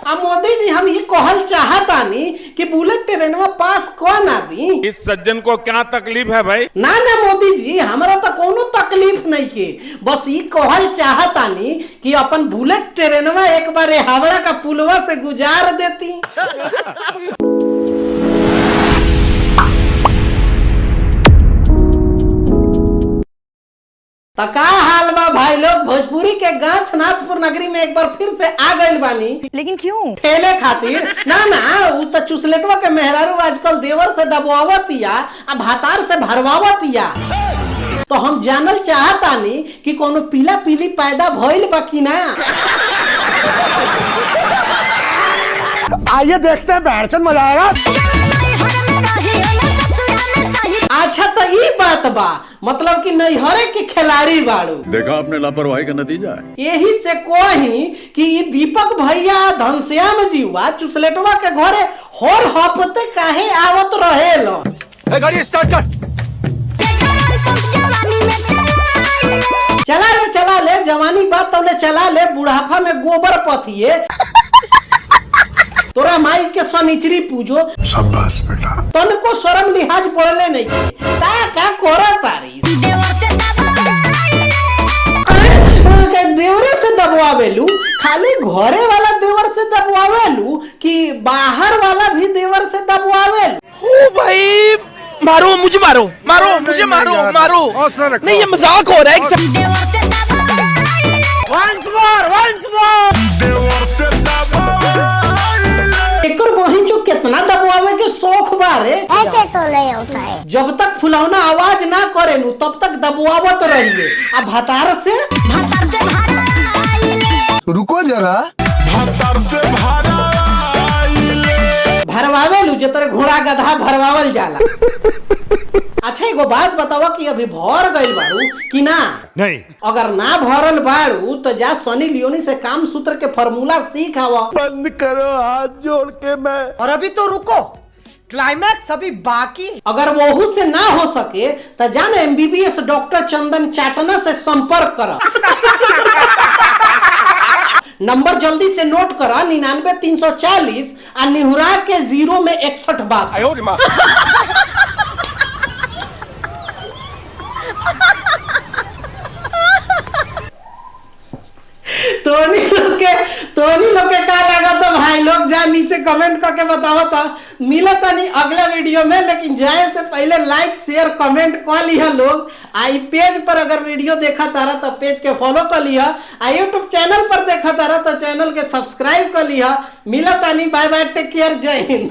अब मोदी जी हम ये कहल चाहतानी कि बुलेट ट्रेनवा पास कौन ना दी। इस सज्जन को क्या तकलीफ है भाई? ना मोदी जी हमरा तो कोनो तकलीफ नहीं के, बस ये कहल चाहतानी कि अपन बुलेट ट्रेनवा एक बार हावड़ा का पुलवा से गुजार देती। तो का हाल बा भाई लोग, भोजपुरी के गांव नाथपुर नगरी में एक बार फिर से आ गइल बानी। लेकिन क्यों? ठेले खातिर ना उ तो चुसलेटवा के मेहरारू आजकल देवर से दबवावतिया आ भातार से भरवावतिया। तो हम जानल चाहतानी कि कोनो पीला पीली पैदा भइल बा कि ना। आइए देखते हैं, बैठचंद मजा आएगा। अच्छा तो ये बात बा, मतलब कि नैहरे के खिलाड़ी बाड़ू। देखा आपने लापरवाही का नतीजा है। यही से कोही कि ये दीपक भैया धनश्याम जीवा चुसलेटवा के घरे हर हफ्ते काहे आवत रहेलो। गाड़ी स्टार्ट कर। चला ले जवानी बात तो ले चला ले, बुढ़ापा में गोबर पथिए। तोरा माई के शनिचरी पूजो। शाबाश बेटा। तन को शर्म लिहाज पड़ले नहीं का कोरा तारी देवरे से दबवावेलू, खाली घरे वाला देवर से दबवावेलू कि बाहर वाला भी देवर से दबवावेलू? ओ भाई मारो मुझे, मारो मारो मुझे, मारो मारो। नहीं ये मजाक हो रहा है। एकर बहिन जो कितना दबवावे के शौक बारे। ऐसे तो नहीं होता है। जब तक फुलौना आवाज ना करे नु तब तक दबवावत रहिए। अब भतार से रुको जरा। भरवावेलू जो तेरे घोड़ा गधा भरवावल जाला। अच्छा एगो बात बतावा कि अभी भर गइल बाड़ू कि ना? नहीं। अगर ना भरल बाड़ू तो जा सनी लियोनी से काम सूत्र के फार्मूला सीख आवा। बंद करो हाथ जोड़ के मैं। और अभी तो रुको, क्लाइमैक्स अभी बाकी। अगर वोहू से ना हो सके तो जान MBBS डॉक्टर चंदन चाटना से संपर्क कर। नंबर जल्दी से नोट करा, 99-340 और निहुरा के 0 में 61 बार। तोनी लोग के का लगा तो भाई लोग जा नीचे कमेंट करके बताओ। तो मिला तो नहीं अगला वीडियो में, लेकिन जाए से पहले लाइक शेयर कमेंट कर लिया लोग। आई पेज पर अगर वीडियो देखा तारा तो पेज के फॉलो कर लिया, YouTube चैनल पर देखा तारा तो चैनल के सब्सक्राइब कर लिया। मिला तो नहीं, बाय बाय, टेक केयर, जय हिंद।